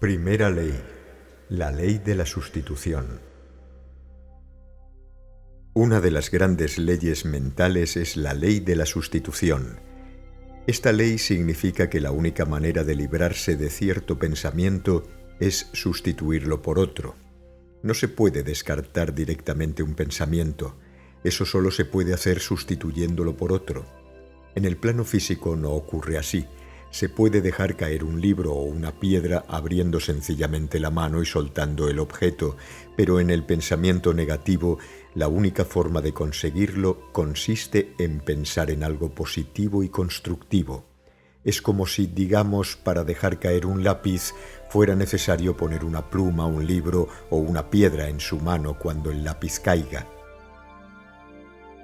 Primera ley, la ley de la sustitución. Una de las grandes leyes mentales es la ley de la sustitución. Esta ley significa que la única manera de librarse de cierto pensamiento es sustituirlo por otro. No se puede descartar directamente un pensamiento, eso solo se puede hacer sustituyéndolo por otro. En el plano físico no ocurre así. Se puede dejar caer un libro o una piedra abriendo sencillamente la mano y soltando el objeto, pero en el pensamiento negativo, la única forma de conseguirlo consiste en pensar en algo positivo y constructivo. Es como si, digamos, para dejar caer un lápiz fuera necesario poner una pluma, un libro o una piedra en su mano cuando el lápiz caiga.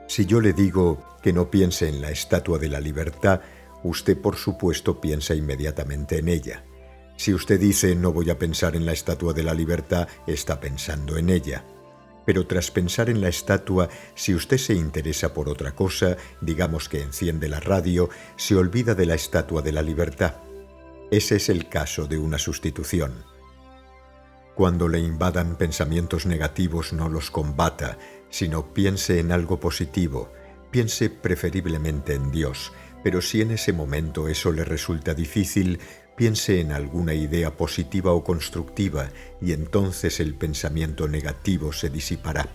Si yo le digo que no piense en la Estatua de la Libertad, usted por supuesto piensa inmediatamente en ella. Si usted dice no voy a pensar en la Estatua de la Libertad, está pensando en ella. Pero tras pensar en la estatua, si usted se interesa por otra cosa, digamos que enciende la radio, se olvida de la Estatua de la Libertad. Ese es el caso de una sustitución. Cuando le invadan pensamientos negativos, no los combata, sino piense en algo positivo. Piense preferiblemente en Dios, pero si en ese momento eso le resulta difícil, piense en alguna idea positiva o constructiva y entonces el pensamiento negativo se disipará.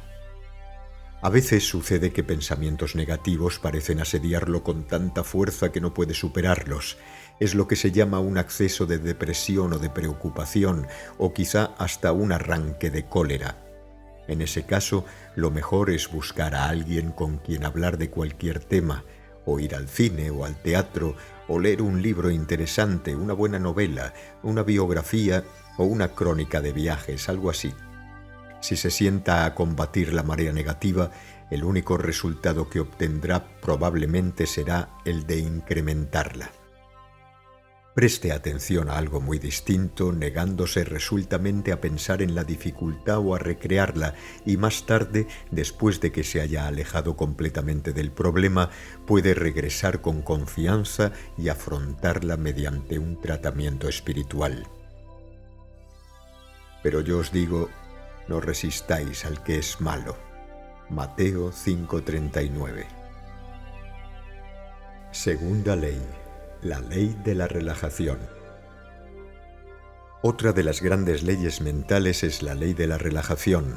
A veces sucede que pensamientos negativos parecen asediarlo con tanta fuerza que no puede superarlos. Es lo que se llama un acceso de depresión o de preocupación, o quizá hasta un arranque de cólera. En ese caso, lo mejor es buscar a alguien con quien hablar de cualquier tema, o ir al cine o al teatro, o leer un libro interesante, una buena novela, una biografía o una crónica de viajes, algo así. Si se sienta a combatir la marea negativa, el único resultado que obtendrá probablemente será el de incrementarla. Preste atención a algo muy distinto, negándose resueltamente a pensar en la dificultad o a recrearla, y más tarde, después de que se haya alejado completamente del problema, puede regresar con confianza y afrontarla mediante un tratamiento espiritual. Pero yo os digo, no resistáis al que es malo. Mateo 5:39. Segunda ley. La ley de la relajación. Otra de las grandes leyes mentales es la ley de la relajación.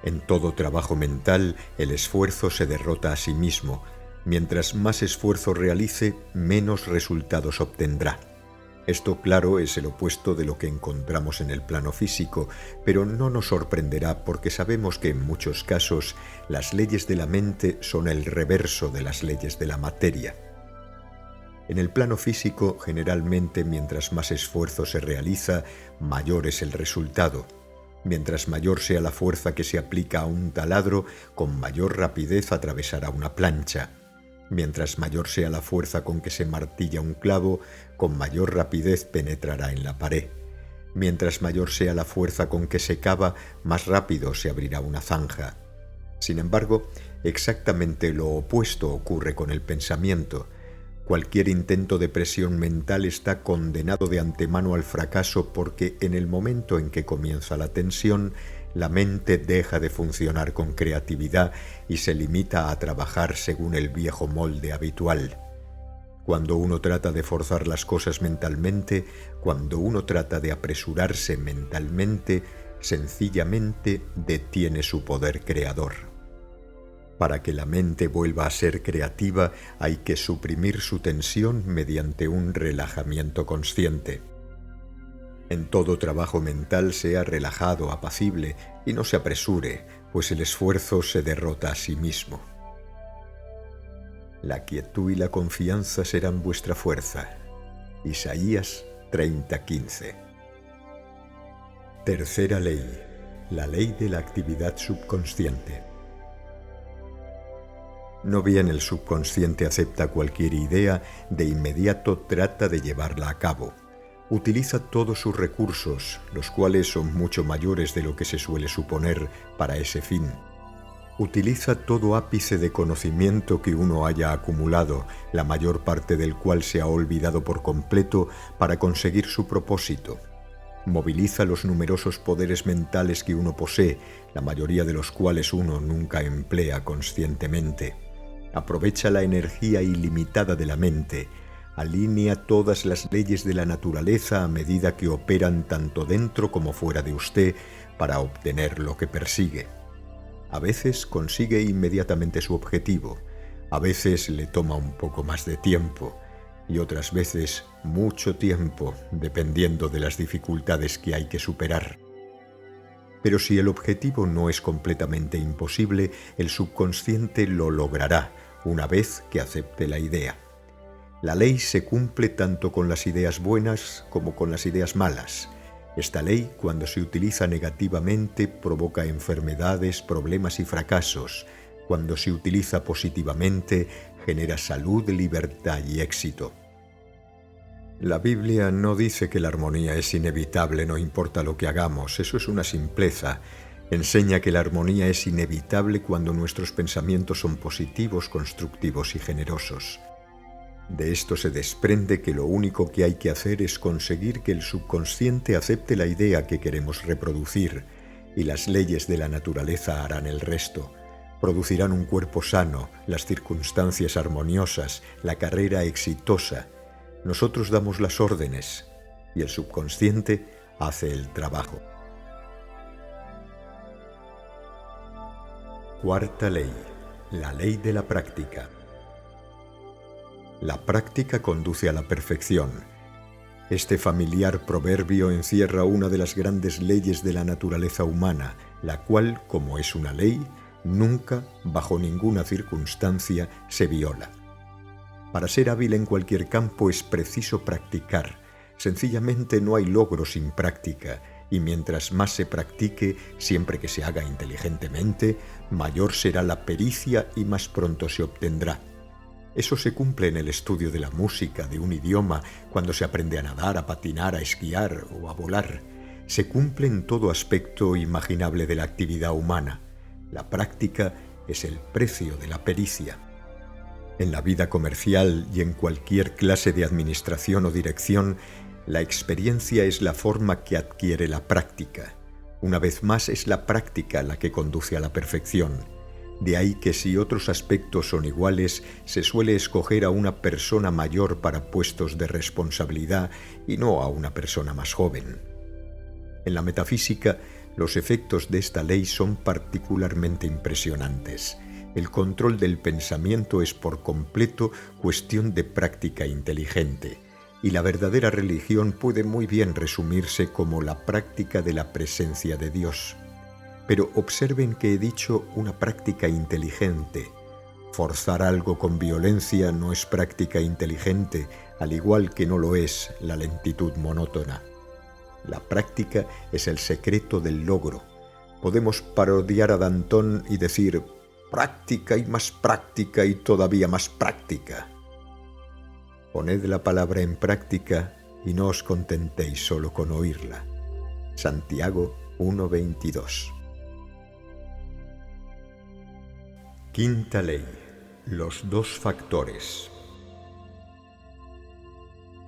En todo trabajo mental, el esfuerzo se derrota a sí mismo. Mientras más esfuerzo realice, menos resultados obtendrá. Esto, claro, es el opuesto de lo que encontramos en el plano físico, pero no nos sorprenderá porque sabemos que en muchos casos las leyes de la mente son el reverso de las leyes de la materia. En el plano físico, generalmente, mientras más esfuerzo se realiza, mayor es el resultado. Mientras mayor sea la fuerza que se aplica a un taladro, con mayor rapidez atravesará una plancha. Mientras mayor sea la fuerza con que se martilla un clavo, con mayor rapidez penetrará en la pared. Mientras mayor sea la fuerza con que se cava, más rápido se abrirá una zanja. Sin embargo, exactamente lo opuesto ocurre con el pensamiento. Cualquier intento de presión mental está condenado de antemano al fracaso porque en el momento en que comienza la tensión, la mente deja de funcionar con creatividad y se limita a trabajar según el viejo molde habitual. Cuando uno trata de forzar las cosas mentalmente, cuando uno trata de apresurarse mentalmente, sencillamente detiene su poder creador. Para que la mente vuelva a ser creativa, hay que suprimir su tensión mediante un relajamiento consciente. En todo trabajo mental sea relajado, apacible y no se apresure, pues el esfuerzo se derrota a sí mismo. La quietud y la confianza serán vuestra fuerza. Isaías 30:15. Tercera ley, la ley de la actividad subconsciente. No bien el subconsciente acepta cualquier idea, de inmediato trata de llevarla a cabo. Utiliza todos sus recursos, los cuales son mucho mayores de lo que se suele suponer, para ese fin. Utiliza todo ápice de conocimiento que uno haya acumulado, la mayor parte del cual se ha olvidado por completo, para conseguir su propósito. Moviliza los numerosos poderes mentales que uno posee, la mayoría de los cuales uno nunca emplea conscientemente. Aprovecha la energía ilimitada de la mente. Alinea todas las leyes de la naturaleza a medida que operan tanto dentro como fuera de usted para obtener lo que persigue. A veces consigue inmediatamente su objetivo, a veces le toma un poco más de tiempo y otras veces mucho tiempo, dependiendo de las dificultades que hay que superar. Pero si el objetivo no es completamente imposible, el subconsciente lo logrará una vez que acepte la idea. La ley se cumple tanto con las ideas buenas como con las ideas malas. Esta ley, cuando se utiliza negativamente, provoca enfermedades, problemas y fracasos. Cuando se utiliza positivamente, genera salud, libertad y éxito. La Biblia no dice que la armonía es inevitable, no importa lo que hagamos, eso es una simpleza. Enseña que la armonía es inevitable cuando nuestros pensamientos son positivos, constructivos y generosos. De esto se desprende que lo único que hay que hacer es conseguir que el subconsciente acepte la idea que queremos reproducir, y las leyes de la naturaleza harán el resto. Producirán un cuerpo sano, las circunstancias armoniosas, la carrera exitosa. Nosotros damos las órdenes y el subconsciente hace el trabajo. Cuarta ley, la ley de la práctica. La práctica conduce a la perfección. Este familiar proverbio encierra una de las grandes leyes de la naturaleza humana, la cual, como es una ley, nunca, bajo ninguna circunstancia, se viola. Para ser hábil en cualquier campo es preciso practicar. Sencillamente no hay logro sin práctica, y mientras más se practique, siempre que se haga inteligentemente, mayor será la pericia y más pronto se obtendrá. Eso se cumple en el estudio de la música, de un idioma, cuando se aprende a nadar, a patinar, a esquiar o a volar. Se cumple en todo aspecto imaginable de la actividad humana. La práctica es el precio de la pericia. En la vida comercial y en cualquier clase de administración o dirección, la experiencia es la forma que adquiere la práctica. Una vez más, es la práctica la que conduce a la perfección. De ahí que si otros aspectos son iguales, se suele escoger a una persona mayor para puestos de responsabilidad y no a una persona más joven. En la metafísica, los efectos de esta ley son particularmente impresionantes. El control del pensamiento es por completo cuestión de práctica inteligente, y la verdadera religión puede muy bien resumirse como la práctica de la presencia de Dios. Pero observen que he dicho una práctica inteligente. Forzar algo con violencia no es práctica inteligente, al igual que no lo es la lentitud monótona. La práctica es el secreto del logro. Podemos parodiar a Danton y decir práctica y todavía más práctica. Poned la palabra en práctica y no os contentéis solo con oírla. Santiago 1:22. Quinta ley, los dos factores.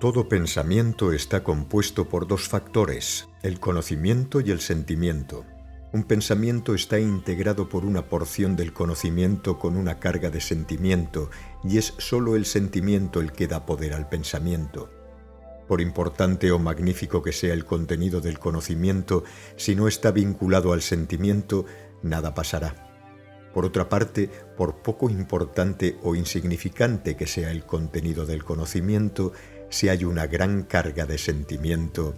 Todo pensamiento está compuesto por dos factores, el conocimiento y el sentimiento. Un pensamiento está integrado por una porción del conocimiento con una carga de sentimiento, y es solo el sentimiento el que da poder al pensamiento. Por importante o magnífico que sea el contenido del conocimiento, si no está vinculado al sentimiento, nada pasará. Por otra parte, por poco importante o insignificante que sea el contenido del conocimiento, si hay una gran carga de sentimiento,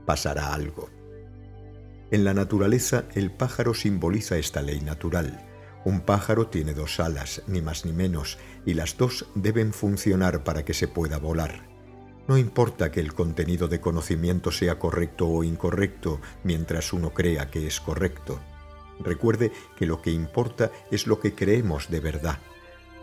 pasará algo. En la naturaleza, el pájaro simboliza esta ley natural. Un pájaro tiene dos alas, ni más ni menos, y las dos deben funcionar para que se pueda volar. No importa que el contenido de conocimiento sea correcto o incorrecto, mientras uno crea que es correcto. Recuerde que lo que importa es lo que creemos de verdad.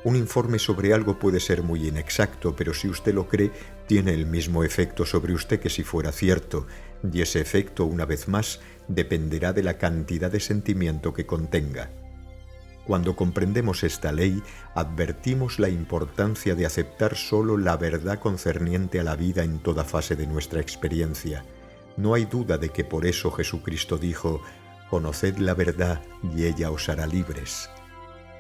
Un informe sobre algo puede ser muy inexacto, pero si usted lo cree, tiene el mismo efecto sobre usted que si fuera cierto, y ese efecto, una vez más, dependerá de la cantidad de sentimiento que contenga. Cuando comprendemos esta ley, advertimos la importancia de aceptar solo la verdad concerniente a la vida en toda fase de nuestra experiencia. No hay duda de que por eso Jesucristo dijo: «Conoced la verdad y ella os hará libres».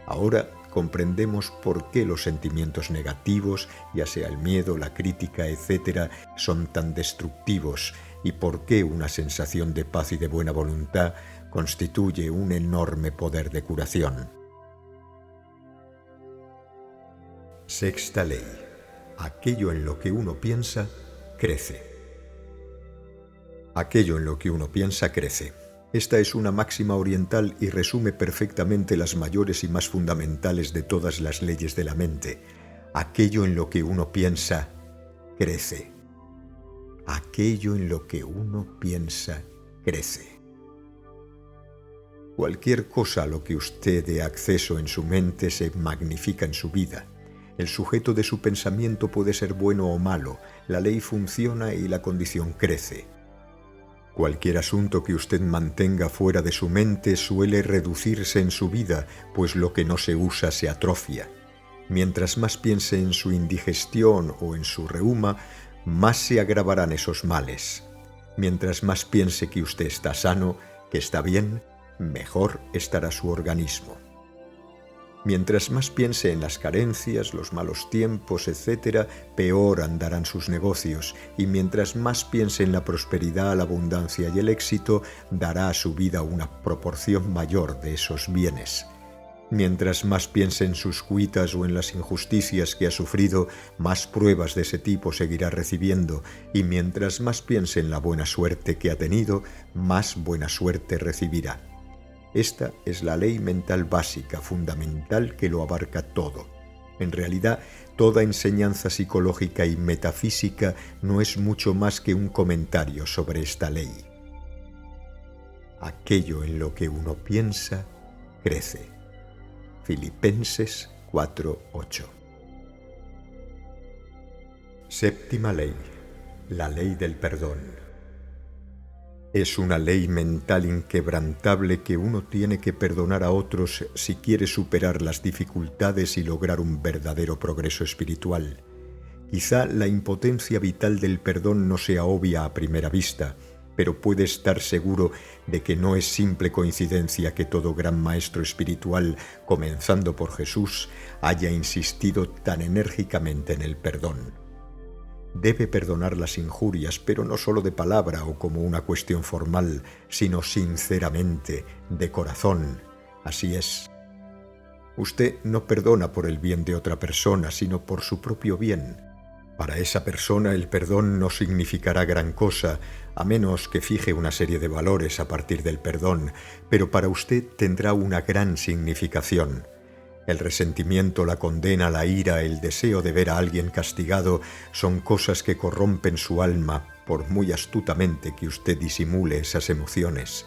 Ahora comprendemos por qué los sentimientos negativos, ya sea el miedo, la crítica, etc., son tan destructivos y por qué una sensación de paz y de buena voluntad constituye un enorme poder de curación. Sexta ley. Aquello en lo que uno piensa, crece. Aquello en lo que uno piensa, crece. Esta es una máxima oriental y resume perfectamente las mayores y más fundamentales de todas las leyes de la mente. Aquello en lo que uno piensa, crece. Aquello en lo que uno piensa, crece. Cualquier cosa a lo que usted dé acceso en su mente se magnifica en su vida. El sujeto de su pensamiento puede ser bueno o malo, la ley funciona y la condición crece. Cualquier asunto que usted mantenga fuera de su mente suele reducirse en su vida, pues lo que no se usa se atrofia. Mientras más piense en su indigestión o en su reuma, más se agravarán esos males. Mientras más piense que usted está sano, que está bien, mejor estará su organismo. Mientras más piense en las carencias, los malos tiempos, etc., peor andarán sus negocios, y mientras más piense en la prosperidad, la abundancia y el éxito, dará a su vida una proporción mayor de esos bienes. Mientras más piense en sus cuitas o en las injusticias que ha sufrido, más pruebas de ese tipo seguirá recibiendo, y mientras más piense en la buena suerte que ha tenido, más buena suerte recibirá. Esta es la ley mental básica, fundamental, que lo abarca todo. En realidad, toda enseñanza psicológica y metafísica no es mucho más que un comentario sobre esta ley. Aquello en lo que uno piensa, crece. Filipenses 4:8. Séptima ley. La ley del perdón. Es una ley mental inquebrantable que uno tiene que perdonar a otros si quiere superar las dificultades y lograr un verdadero progreso espiritual. Quizá la impotencia vital del perdón no sea obvia a primera vista, pero puede estar seguro de que no es simple coincidencia que todo gran maestro espiritual, comenzando por Jesús, haya insistido tan enérgicamente en el perdón. Debe perdonar las injurias, pero no solo de palabra o como una cuestión formal, sino sinceramente, de corazón. Así es. Usted no perdona por el bien de otra persona, sino por su propio bien. Para esa persona el perdón no significará gran cosa, a menos que fije una serie de valores a partir del perdón, pero para usted tendrá una gran significación. El resentimiento, la condena, la ira, el deseo de ver a alguien castigado son cosas que corrompen su alma, por muy astutamente que usted disimule esas emociones.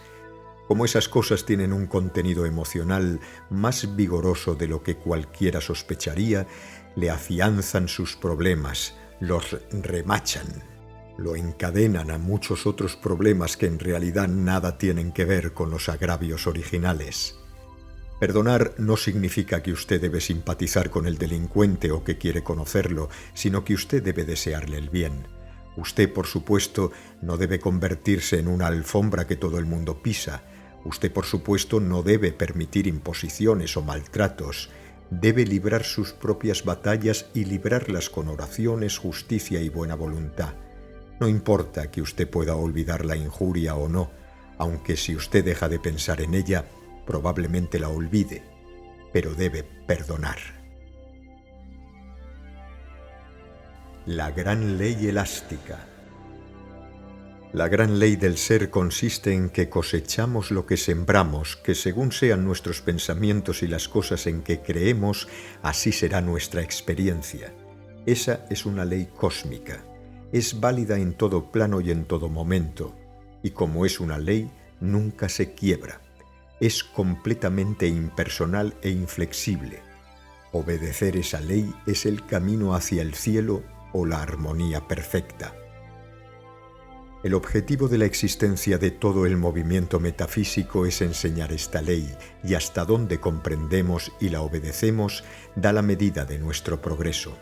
Como esas cosas tienen un contenido emocional más vigoroso de lo que cualquiera sospecharía, le afianzan sus problemas, los remachan, lo encadenan a muchos otros problemas que en realidad nada tienen que ver con los agravios originales. Perdonar no significa que usted debe simpatizar con el delincuente o que quiere conocerlo, sino que usted debe desearle el bien. Usted, por supuesto, no debe convertirse en una alfombra que todo el mundo pisa. Usted, por supuesto, no debe permitir imposiciones o maltratos. Debe librar sus propias batallas y librarlas con oraciones, justicia y buena voluntad. No importa que usted pueda olvidar la injuria o no, aunque si usted deja de pensar en ella, probablemente la olvide, pero debe perdonar. La gran ley elástica. La gran ley del ser consiste en que cosechamos lo que sembramos, que según sean nuestros pensamientos y las cosas en que creemos, así será nuestra experiencia. Esa es una ley cósmica. Es válida en todo plano y en todo momento, y como es una ley, nunca se quiebra. Es completamente impersonal e inflexible. Obedecer esa ley es el camino hacia el cielo o la armonía perfecta. El objetivo de la existencia de todo el movimiento metafísico es enseñar esta ley, y hasta donde comprendemos y la obedecemos da la medida de nuestro progreso.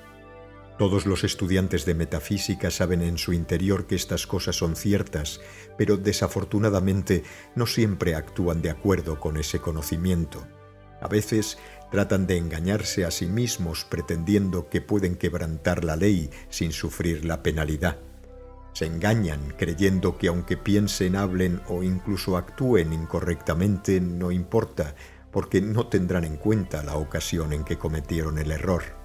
Todos los estudiantes de metafísica saben en su interior que estas cosas son ciertas, pero desafortunadamente no siempre actúan de acuerdo con ese conocimiento. A veces tratan de engañarse a sí mismos pretendiendo que pueden quebrantar la ley sin sufrir la penalidad. Se engañan creyendo que aunque piensen, hablen o incluso actúen incorrectamente, no importa, porque no tendrán en cuenta la ocasión en que cometieron el error.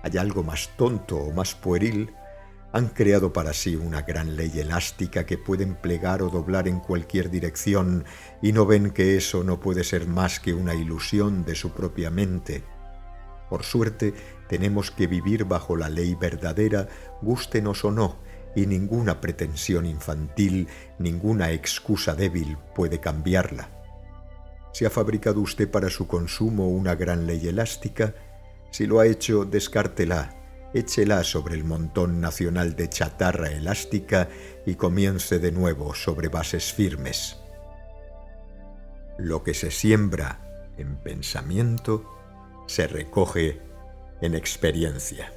¿Hay algo más tonto o más pueril? Han creado para sí una gran ley elástica que pueden plegar o doblar en cualquier dirección y no ven que eso no puede ser más que una ilusión de su propia mente. Por suerte, tenemos que vivir bajo la ley verdadera, gústenos o no, y ninguna pretensión infantil, ninguna excusa débil puede cambiarla. ¿Se ha fabricado usted para su consumo una gran ley elástica? Si lo ha hecho, descártela, échela sobre el montón nacional de chatarra elástica y comience de nuevo sobre bases firmes. Lo que se siembra en pensamiento se recoge en experiencia.